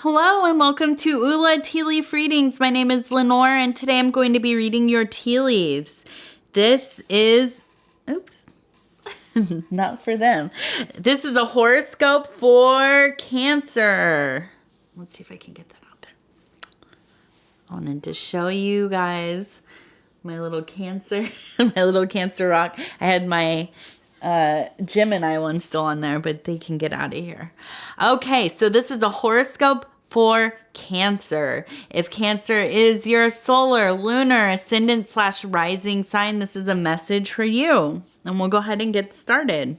Hello and welcome to Ula Tea Leaf Readings. My name is Lenor and today I'm going to be reading your tea leaves. This is, oops, not for them. This is a horoscope for Cancer. Let's see if I can get that out there. I wanted to show you guys my little Cancer, my little Cancer rock. I had my Gemini one still on there, but they can get out of here. Okay, so this is a horoscope for Cancer. If Cancer is your solar, lunar, ascendant / rising sign, this is a message for you. And we'll go ahead and get started.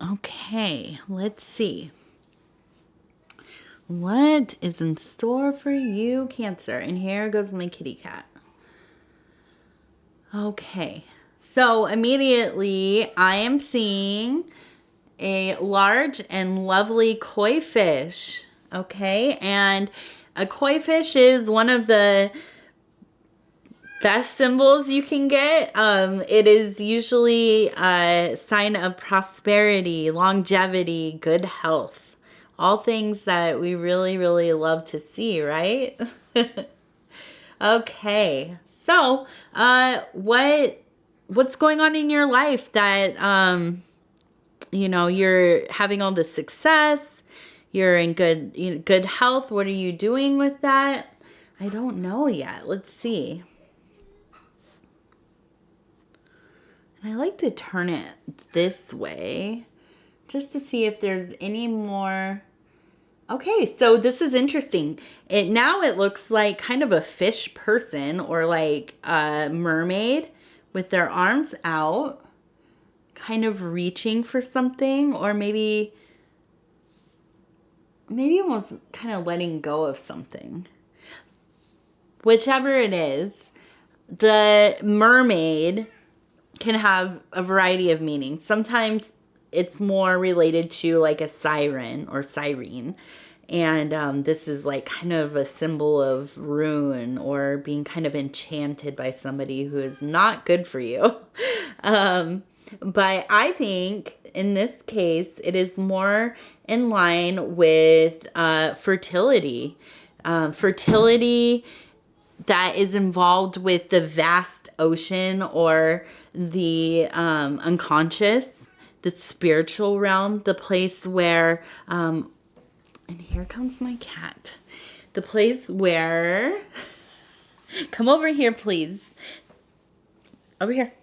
Okay, let's see. What is in store for you, Cancer? And here goes my kitty cat. Okay, so immediately I am seeing a large and lovely koi fish. Okay, and a koi fish is one of the best symbols you can get. It is usually a sign of prosperity, longevity, good health. All things that we really, really love to see, right? Okay, so what's going on in your life that you're having all this success, you're in good health? What are you doing with that? I don't know yet. Let's see. And I like to turn it this way just to see if there's any more. Okay, so this is interesting. Now it looks like kind of a fish person or like a mermaid with their arms out, kind of reaching for something, or maybe almost kind of letting go of something. Whichever it is, the mermaid can have a variety of meanings. Sometimes it's more related to like a siren or siren. And this is like kind of a symbol of ruin or being kind of enchanted by somebody who is not good for you. But I think in this case, it is more in line with fertility. Fertility that is involved with the vast ocean or the unconscious, the spiritual realm, the place where, and here comes my cat, the place where, come over here, please. Over here.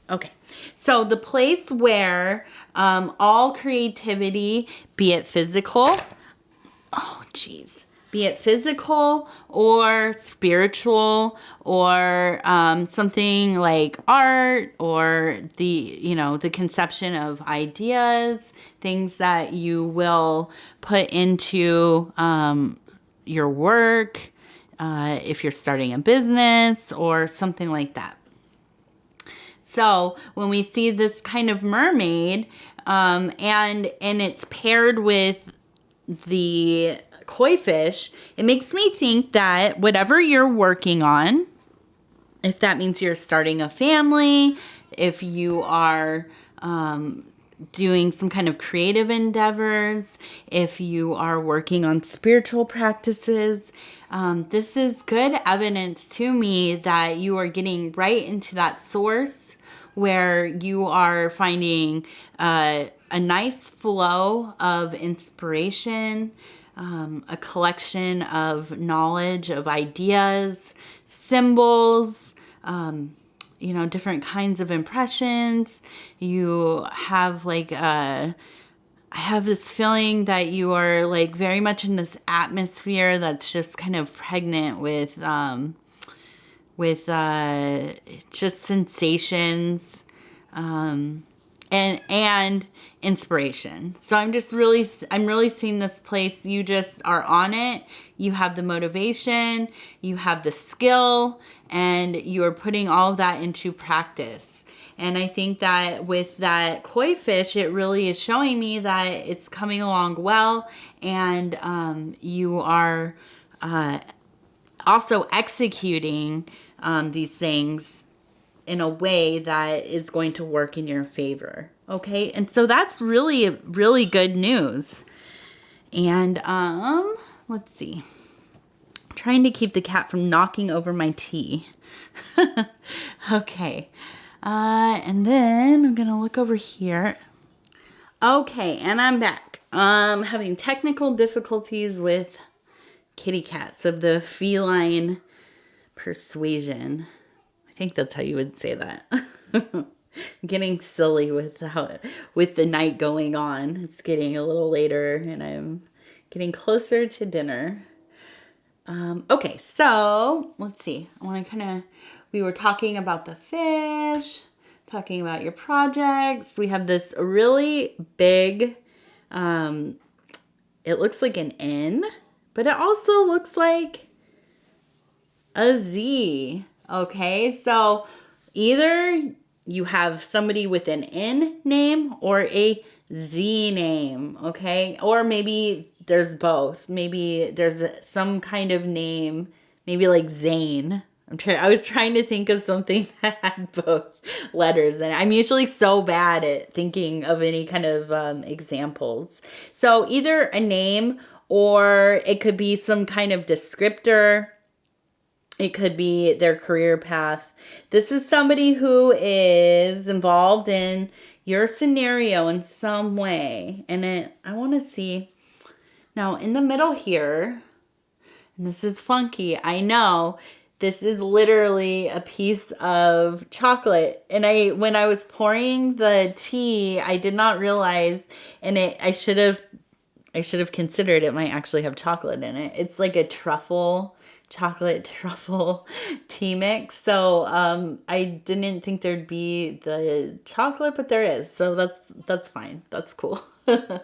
Okay. So the place where all creativity, be it physical, be it physical or spiritual or something like art or the conception of ideas, things that you will put into your work, if you're starting a business or something like that. So when we see this kind of mermaid and it's paired with the koi fish, it makes me think that whatever you're working on, if that means you're starting a family, if you are doing some kind of creative endeavors, if you are working on spiritual practices, this is good evidence to me that you are getting right into that source where you are finding a nice flow of inspiration, a collection of knowledge, of ideas, symbols, different kinds of impressions. You have I have this feeling that you are like very much in this atmosphere that's just kind of pregnant with just sensations, and inspiration. So I'm really seeing this place. You just are on it. You have the motivation, you have the skill, and you are putting all of that into practice. And I think that with that koi fish, it really is showing me that it's coming along well, and you are also executing these things in a way that is going to work in your favor. Okay, and so that's really, really good news. And let's see. I'm trying to keep the cat from knocking over my tea. Okay. And then I'm gonna look over here. Okay, and I'm back. Having technical difficulties with kitty cats of the feline persuasion. I think that's how you would say that. I'm getting silly with the night going on. It's getting a little later and I'm getting closer to dinner. Okay, so let's see. We were talking about the fish, talking about your projects. We have this really big, it looks like an N, but it also looks like a Z. Okay, so either you have somebody with an N name or a Z name, okay? Or maybe there's both. Maybe there's some kind of name, maybe like Zane. I was trying to think of something that had both letters in it. I'm usually so bad at thinking of any kind of examples. So either a name or it could be some kind of descriptor. It could be their career path. This is somebody who is involved in your scenario in some way. And I want to see. Now, in the middle here, and this is funky, I know, this is literally a piece of chocolate. And when I was pouring the tea, I did not realize, and I should have considered it might actually have chocolate in it. It's like a chocolate truffle tea mix. So I didn't think there'd be the chocolate, but there is. So that's fine. That's cool. But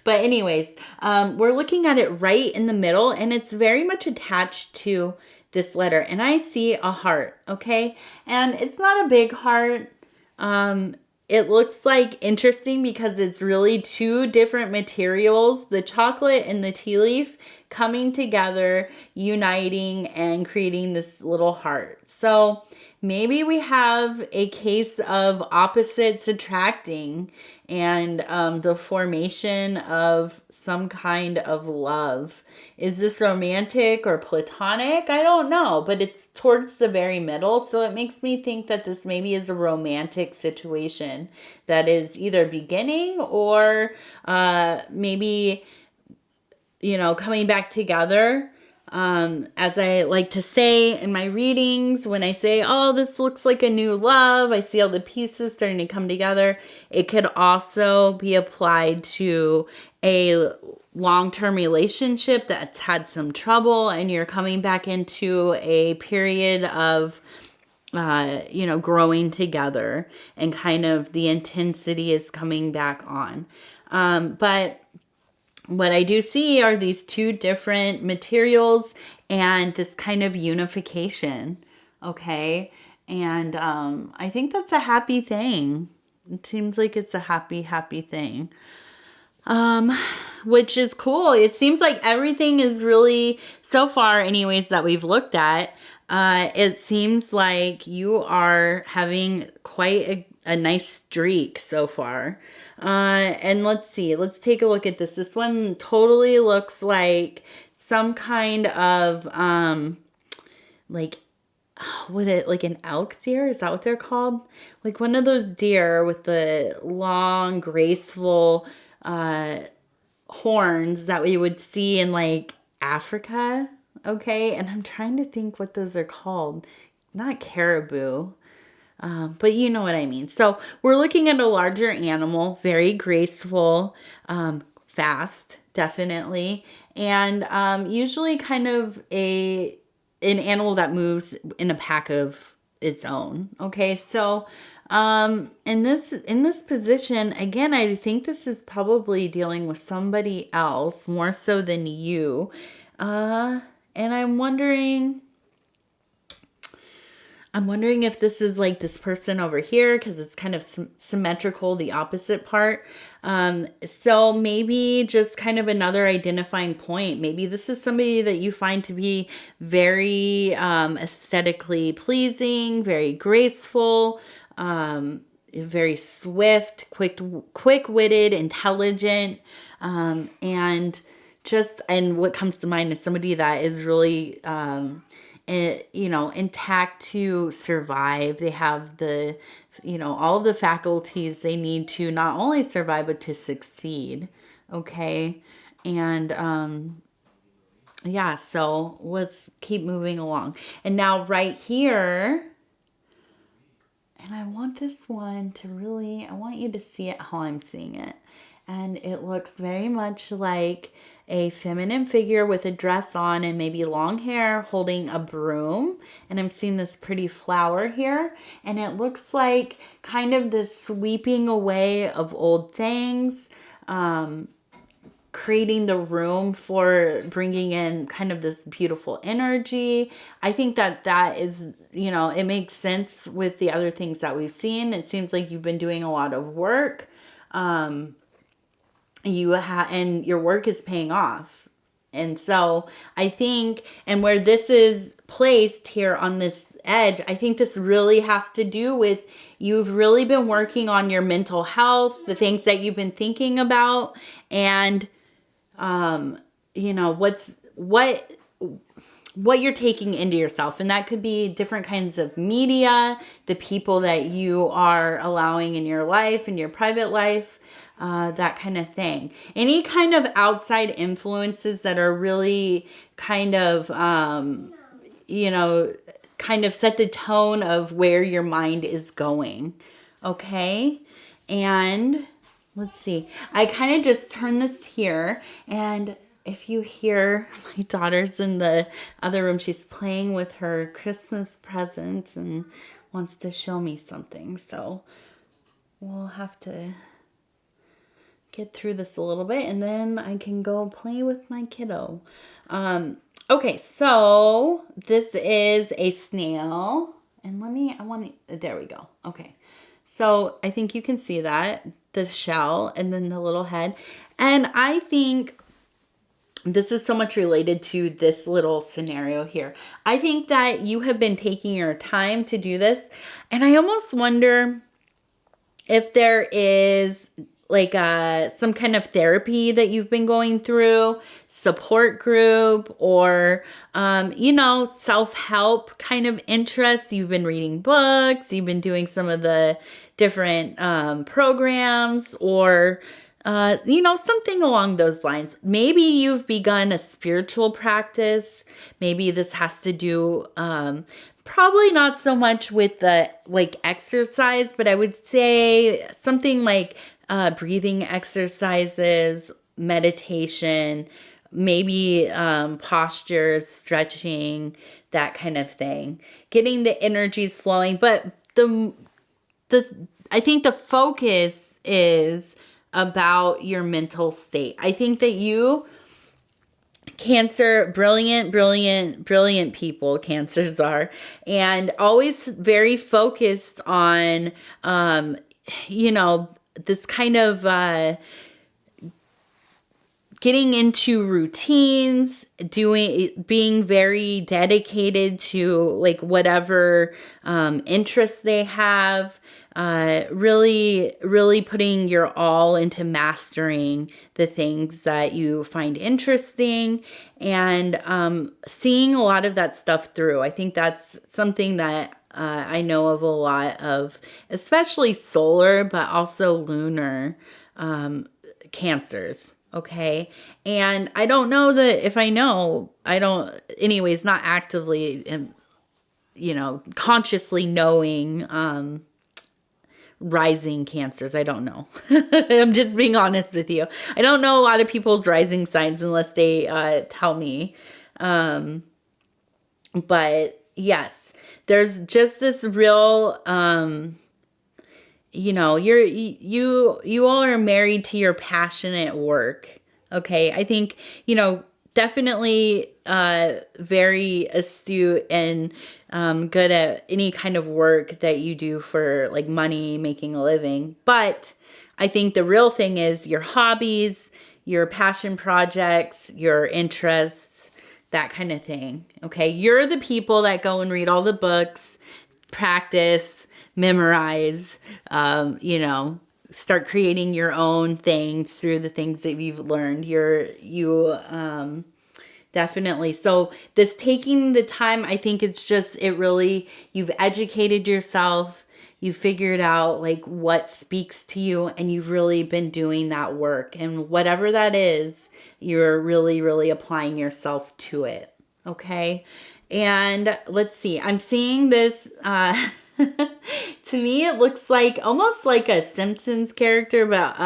anyways, we're looking at it right in the middle, and it's very much attached to this letter. And I see a heart, okay? And it's not a big heart. It looks like interesting because it's really two different materials, the chocolate and the tea leaf, coming together, uniting, and creating this little heart. So maybe we have a case of opposites attracting and the formation of some kind of love. Is this romantic or platonic? I don't know, but it's towards the very middle. So it makes me think that this maybe is a romantic situation that is either beginning or maybe, coming back together. As I like to say in my readings, when I say, oh, this looks like a new love, I see all the pieces starting to come together. It could also be applied to a long-term relationship that's had some trouble and you're coming back into a period of growing together and kind of the intensity is coming back on. But what I do see are these two different materials and this kind of unification, okay? And I think that's a happy thing. It seems like it's a happy, happy thing. Which is cool. It seems like everything is really, so far anyways, that we've looked at, it seems like you are having quite a nice streak so far. And let's see, let's take a look at this. This one totally looks like some kind of, like an elk deer? Is that what they're called? Like one of those deer with the long, graceful, horns that we would see in like Africa. Okay. And I'm trying to think what those are called. Not caribou. But you know what I mean. So we're looking at a larger animal, very graceful, fast, definitely. And usually kind of an animal that moves in a pack of its own. Okay, so in this position, again, I think this is probably dealing with somebody else more so than you. And I'm wondering, I'm wondering if this is like this person over here because it's kind of symmetrical, the opposite part. So maybe just kind of another identifying point. Maybe this is somebody that you find to be very aesthetically pleasing, very graceful, very swift, quick-witted, intelligent, and what comes to mind is somebody that is really intact to survive. They have the, all the faculties they need to not only survive, but to succeed. Okay. And, yeah, so let's keep moving along. And now right here, and I want this one to really, I want you to see it how I'm seeing it. And it looks very much like a feminine figure with a dress on and maybe long hair holding a broom. And I'm seeing this pretty flower here. And it looks like kind of this sweeping away of old things, creating the room for bringing in kind of this beautiful energy. I think that is, it makes sense with the other things that we've seen. It seems like you've been doing a lot of work. And your work is paying off. And so I think, and where this is placed here on this edge, I think this really has to do with you've really been working on your mental health, the things that you've been thinking about, and what you're taking into yourself. And that could be different kinds of media, the people that you are allowing in your life, in your private life, that kind of thing. Any kind of outside influences that are really kind of, kind of set the tone of where your mind is going. Okay. And let's see. I kind of just turned this here, and if you hear my daughter's in the other room, she's playing with her Christmas presents and wants to show me something. So we'll have to get through this a little bit, and then I can go play with my kiddo. Okay, so this is a snail, and there we go. Okay. So I think you can see that, the shell and then the little head. And I think this is so much related to this little scenario here. I think that you have been taking your time to do this. And I almost wonder if there is like some kind of therapy that you've been going through, support group, or, self-help kind of interests. You've been reading books, you've been doing some of the different programs, or, something along those lines. Maybe you've begun a spiritual practice. Maybe this has to do, probably not so much with the exercise, but I would say something like breathing exercises, meditation, maybe postures, stretching, that kind of thing. Getting the energies flowing, but I think the focus is about your mental state. I think that you, Cancer, brilliant people, Cancers are, and always very focused on, this kind of getting into routines, being very dedicated to whatever interests they have, really putting your all into mastering the things that you find interesting, and seeing a lot of that stuff through. I think that's something that I know of a lot of, especially solar, but also lunar Cancers. Okay. And I don't know that if I know, anyways, not actively, consciously knowing, rising Cancers. I don't know. I'm just being honest with you. I don't know a lot of people's rising signs unless they tell me. But yes, there's just this real, you all are married to your passionate work. Okay. I think, definitely very astute and good at any kind of work that you do for like money, making a living. But I think the real thing is your hobbies, your passion projects, your interests, that kind of thing. Okay. You're the people that go and read all the books, practice, memorize, start creating your own things through the things that you've learned. Definitely. So this taking the time, I think you've educated yourself. You figured out like what speaks to you, and you've really been doing that work. And whatever that is, you're really, really applying yourself to it. Okay. And let's see, I'm seeing this, to me, it looks like almost like a Simpsons character, but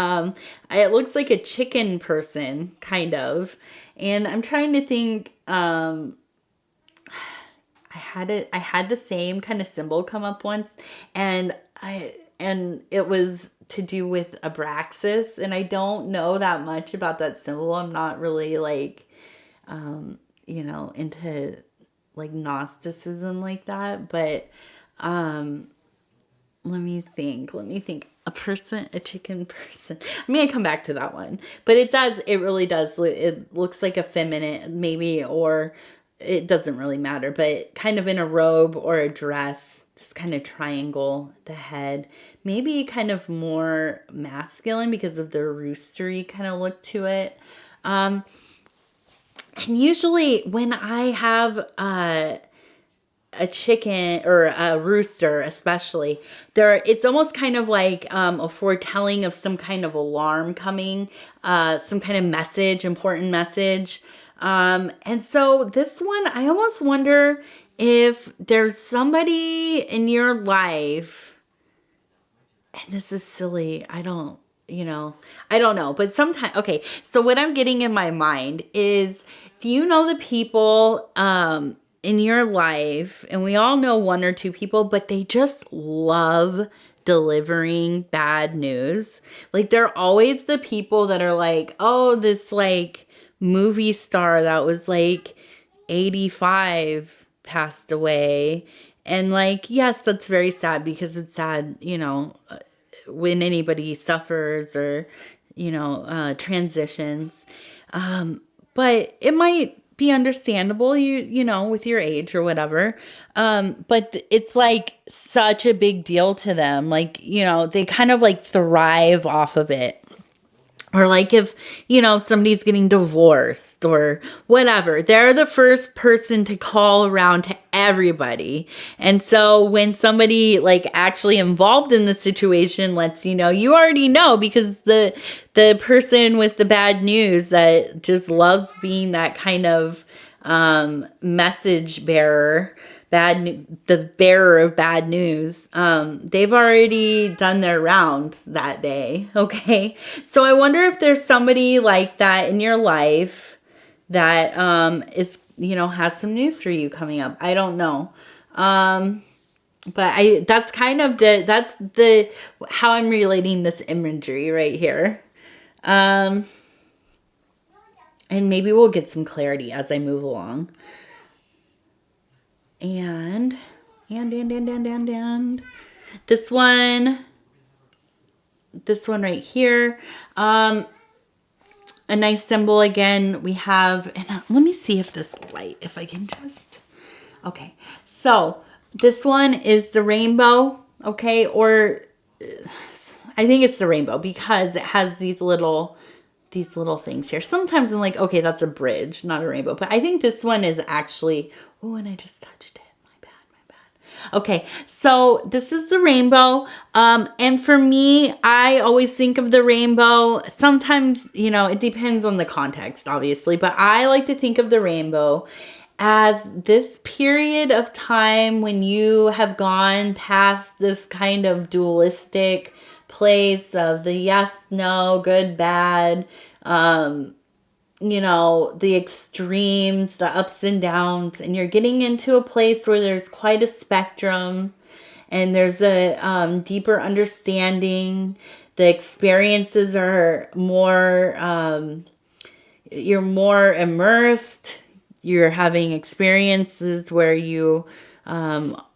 it looks like a chicken person, kind of. And I'm trying to think, I had the same kind of symbol come up once, and it was to do with Abraxas, and I don't know that much about that symbol. I'm not really like, into like Gnosticism like that, but let me think. A chicken person. I'm going to come back to that one. But it really does. It looks like a feminine, maybe, or it doesn't really matter, but kind of in a robe or a dress, this kind of triangle at the head. Maybe kind of more masculine because of the roostery kind of look to it. And usually when I have a chicken or a rooster, especially, it's almost kind of like a foretelling of some kind of alarm coming, some kind of message, important message. And so this one, I almost wonder if there's somebody in your life, and this is silly, I don't know, but sometimes, okay, so what I'm getting in my mind is, do you know the people in your life, and we all know one or two people, but they just love delivering bad news? Like, they're always the people that are like, oh, this like movie star that was like 85 passed away. And like, yes, that's very sad, because it's sad, when anybody suffers or, transitions. But it might be understandable, with your age or whatever. But it's like such a big deal to them. Like, they kind of like thrive off of it. Or like if, somebody's getting divorced or whatever, they're the first person to call around to everybody. And so when somebody like actually involved in the situation lets you know, you already know, because the person with the bad news that just loves being that kind of message bearer, the bearer of bad news, they've already done their rounds that day. Okay. So I wonder if there's somebody like that in your life that, has some news for you coming up. I don't know. But that's kind of how I'm relating this imagery right here. And maybe we'll get some clarity as I move along. And this one right here, a nice symbol again. We have, and let me see if this light, if I can just, okay. So this one is the rainbow, okay, or I think it's the rainbow because it has these little things here. Sometimes I'm like, okay, that's a bridge, not a rainbow. But I think this one is actually, oh, and I just touched it. My bad. Okay, so this is the rainbow. And for me, I always think of the rainbow. Sometimes, it depends on the context, obviously. But I like to think of the rainbow as this period of time when you have gone past this kind of dualistic place of the yes, no, good, bad, the extremes, the ups and downs, and you're getting into a place where there's quite a spectrum and there's a deeper understanding. The experiences are more, you're more immersed. you're having experiences where you,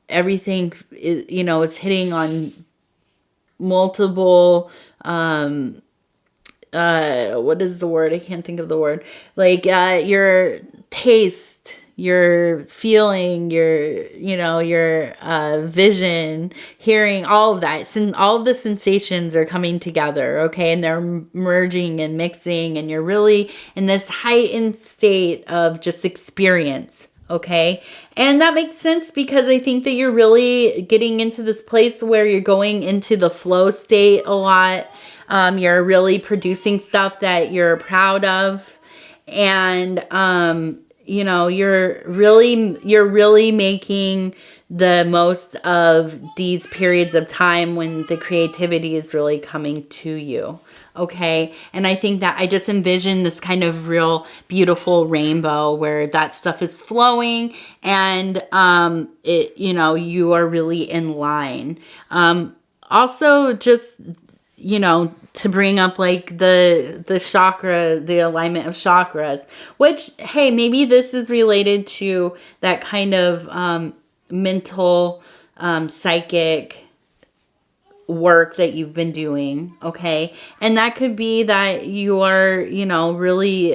everything is, is hitting on multiple, what is the word? I can't think of the word. Like, your taste, your feeling, your vision, hearing, all of that. All of the sensations are coming together, okay? And they're merging and mixing, and you're really in this heightened state of just experience, okay? And that makes sense because I think that you're really getting into this place where you're going into the flow state a lot. You're really producing stuff that you're proud of, and you're really making the most of these periods of time when the creativity is really coming to you. Okay. And I think that I just envision this kind of real beautiful rainbow where that stuff is flowing, and you are really in line. Also, just to bring up like the chakra, the alignment of chakras, which, hey, maybe this is related to that kind of mental, psychic work that you've been doing. Okay. And that could be that you are, really,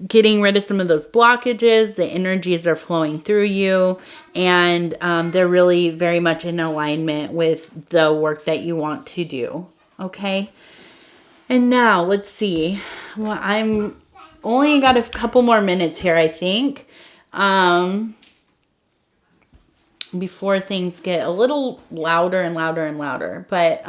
getting rid of some of those blockages. The energies are flowing through you, and they're really very much in alignment with the work that you want to do. Okay. And now let's see. Well, I'm only got a couple more minutes here, I think, before things get a little louder and louder and louder. But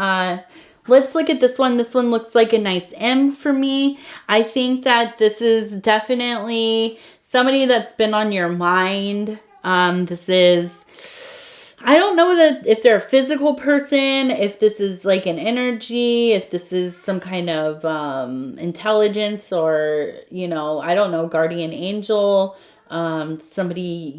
let's look at this one. This one looks like a nice M for me. I think that this is definitely somebody that's been on your mind. This is, I don't know that if they're a physical person, if this is like an energy, if this is some kind of intelligence, or, I don't know, guardian angel, somebody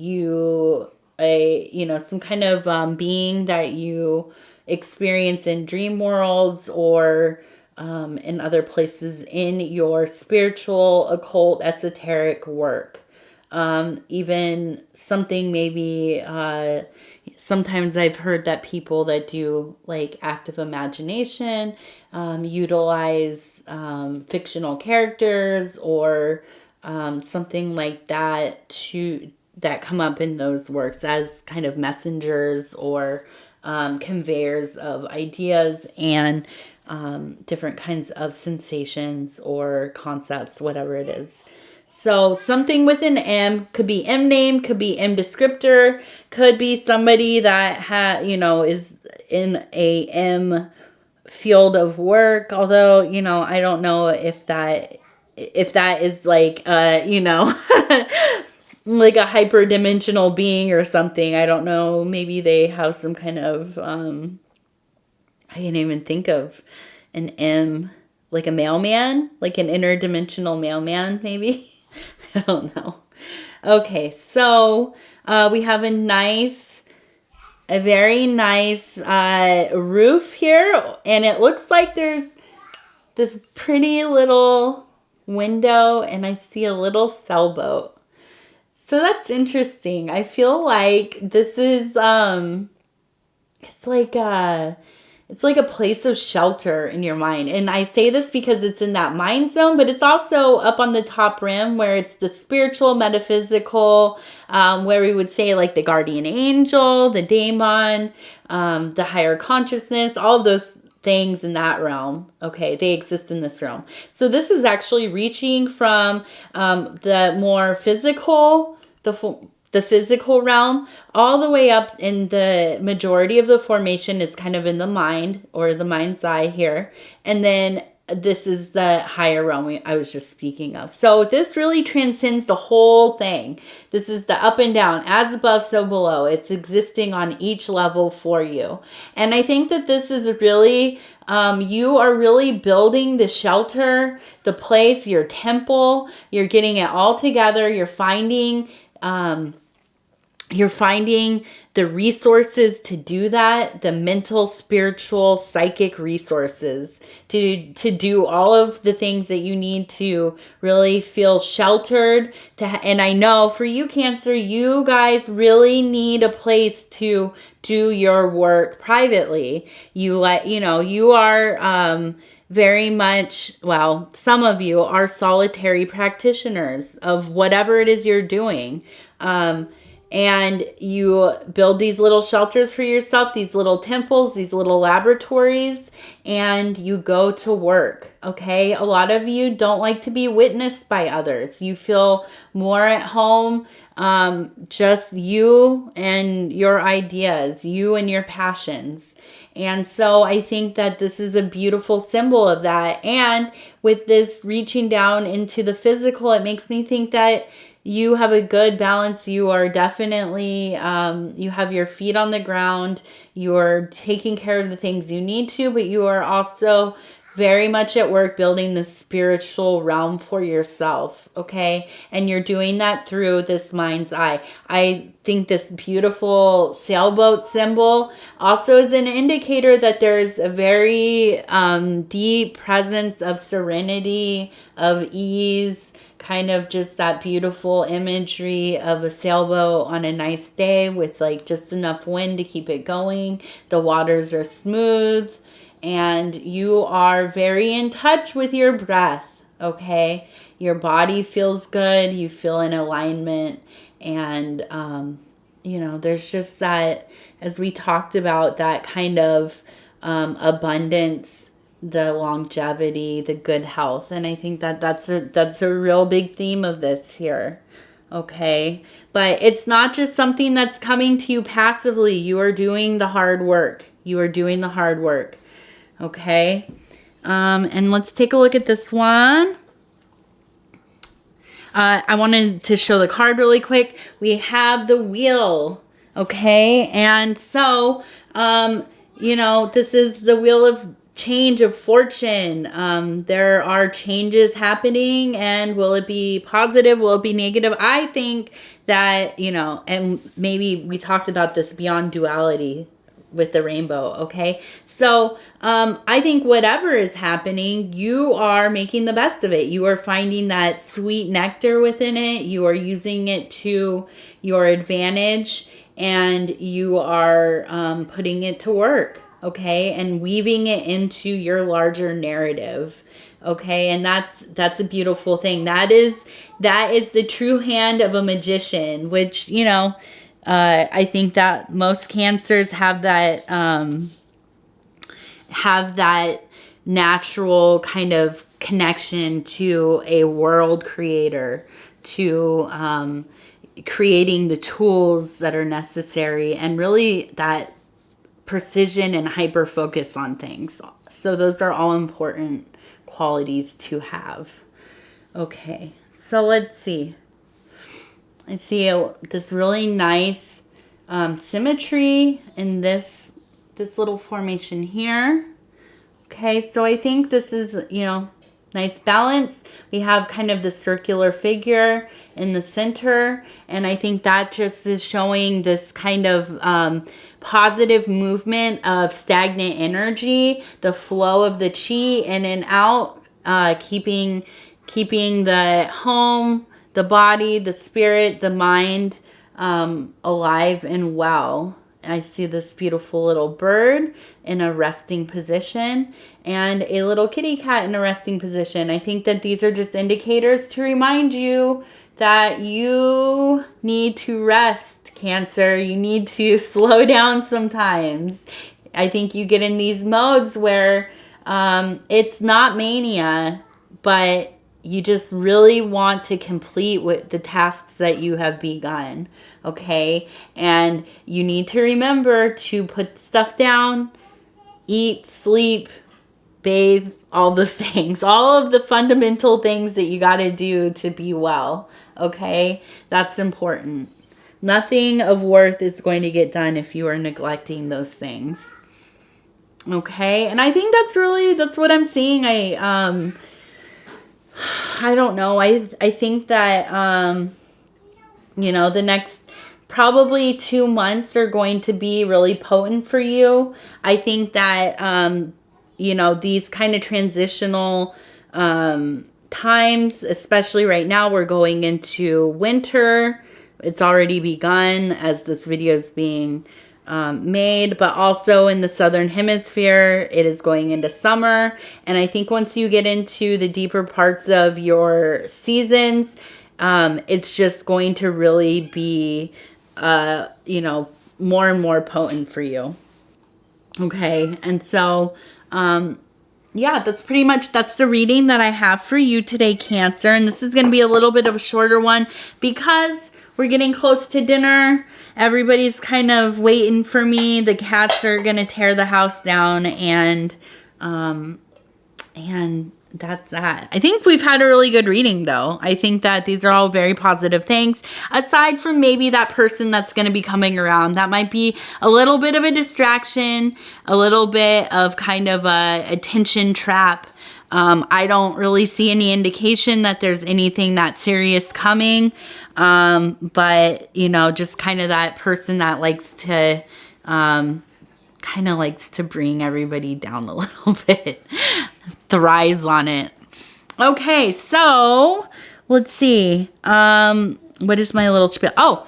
some kind of being that you experience in dream worlds, or in other places in your spiritual, occult, esoteric work. Even something maybe, sometimes I've heard that people that do like active imagination utilize fictional characters, or something like that that come up in those works as kind of messengers, or conveyors of ideas and different kinds of sensations or concepts, whatever it is. So something with an M, could be M name, could be M descriptor, could be somebody that is in a M field of work. Although, I don't know if that is like, like a hyperdimensional being or something. I don't know. Maybe they have some kind of, I can't even think of an M, like a mailman, like an interdimensional mailman, maybe. I don't know. Okay, so we have a very nice roof here, and it looks like there's this pretty little window, and I see a little sailboat. So that's interesting. I feel like this is it's like a place of shelter in your mind. And I say this because it's in that mind zone, but it's also up on the top rim where it's the spiritual, metaphysical, where we would say like the guardian angel, the daemon, the higher consciousness, all of those things in that realm. Okay, they exist in this realm. So this is actually reaching from the more physical, the physical realm, all the way up, in the majority of the formation is kind of in the mind, or the mind's eye here. And then this is the higher realm I was just speaking of. So this really transcends the whole thing. This is the up and down, as above, so below. It's existing on each level for you. And I think that this is really, you are really building the shelter, the place, your temple. You're getting it all together. You're finding you're finding the resources to do that, the mental, spiritual, psychic resources to do all of the things that you need to really feel sheltered. And I know for you, Cancer, you guys really need a place to do your work privately. You are very much, well, some of you are solitary practitioners of whatever it is you're doing. And you build these little shelters for yourself, these little temples, these little laboratories, and you go to work, okay? A lot of you don't like to be witnessed by others. You feel more at home, just you and your ideas, you and your passions. And so I think that this is a beautiful symbol of that. And with this reaching down into the physical, it makes me think that you have a good balance. You are definitely, you have your feet on the ground. You're taking care of the things you need to, but you are also very much at work building the spiritual realm for yourself, okay? And you're doing that through this mind's eye. I think this beautiful sailboat symbol also is an indicator that there's a very deep presence of serenity, of ease, kind of just that beautiful imagery of a sailboat on a nice day with like just enough wind to keep it going. The waters are smooth and you are very in touch with your breath, okay? Your body feels good, you feel in alignment, and there's just that, as we talked about, that kind of abundance, the longevity, the good health. And I think that that's a real big theme of this here. Okay. But it's not just something that's coming to you passively. You are doing the hard work. You are doing the hard work. Okay. And let's take a look at this one. I wanted to show the card really quick. We have the wheel. Okay. And so, this is the wheel of change, of fortune. There are changes happening, and will it be positive? Will it be negative? I think that, and maybe we talked about this beyond duality with the rainbow. Okay. So, I think whatever is happening, you are making the best of it. You are finding that sweet nectar within it. You are using it to your advantage, and you are putting it to work. Okay, and weaving it into your larger narrative. Okay, and that's a beautiful thing. That is the true hand of a magician, which I think that most Cancers have that natural kind of connection to a world creator, to creating the tools that are necessary, and really that precision and hyper focus on things. So those are all important qualities to have. Okay, so let's see. I see this really nice symmetry in this little formation here. Okay, so I think this is, nice balance. We have kind of the circular figure in the center, and I think that just is showing this kind of positive movement of stagnant energy, the flow of the chi in and out, keeping the home, the body, the spirit, the mind alive and well. I see this beautiful little bird in a resting position and a little kitty cat in a resting position. I think that these are just indicators to remind you that you need to rest, Cancer. You need to slow down sometimes. I think you get in these modes where it's not mania, but you just really want to complete with the tasks that you have begun. Okay, and you need to remember to put stuff down, eat, sleep, bathe, all those things, all of the fundamental things that you got to do to be well. Okay, that's important. Nothing of worth is going to get done if you are neglecting those things. Okay, and I think that's what I'm seeing. I don't know. I think that the next probably 2 months are going to be really potent for you. I think that, you know, these kind of transitional times, especially right now, we're going into winter. It's already begun as this video is being made, but also in the southern hemisphere, it is going into summer. And I think once you get into the deeper parts of your seasons, it's just going to really be, you know, more and more potent for you. Okay. And so, yeah, that's the reading that I have for you today, Cancer. And this is going to be a little bit of a shorter one because we're getting close to dinner. Everybody's kind of waiting for me. The cats are going to tear the house down, and that's that. I think we've had a really good reading, though. I think that these are all very positive things. Aside from maybe that person that's going to be coming around. That might be a little bit of a distraction, a little bit of kind of a attention trap. I don't really see any indication that there's anything that serious coming. But, you know, just kind of that person that likes to... kind of likes to bring everybody down a little bit. Thrives on it. Okay, so let's see. What is my little spiel? Oh,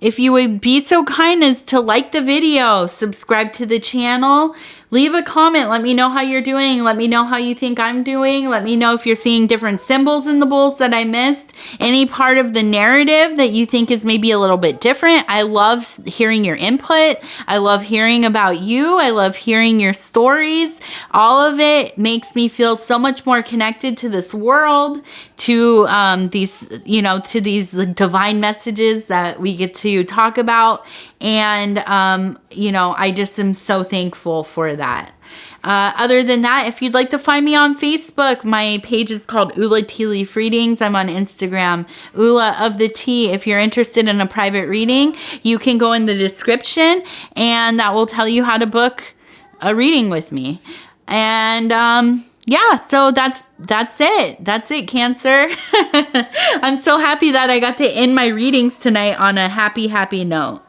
if you would be so kind as to like the video, subscribe to the channel, leave a comment. Let me know how you're doing. Let me know how you think I'm doing. Let me know if you're seeing different symbols in the bowls that I missed. Any part of the narrative that you think is maybe a little bit different. I love hearing your input. I love hearing about you. I love hearing your stories. All of it makes me feel so much more connected to this world, to these, you know, to these divine messages that we get to talk about. And, you know, I just am so thankful for that. Other than that, if you'd like to find me on Facebook, my page is called Ula Tea Leaf Readings. I'm on Instagram, Ula of the Tea. If you're interested in a private reading, you can go in the description and that will tell you how to book a reading with me. And, yeah, so that's it. That's it, Cancer. I'm so happy that I got to end my readings tonight on a happy note.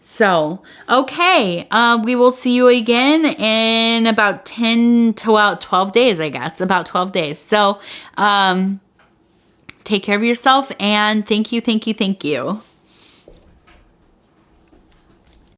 So, okay, we will see you again in about 10 to, well, 12 days, I guess, about 12 days. So, take care of yourself, and thank you.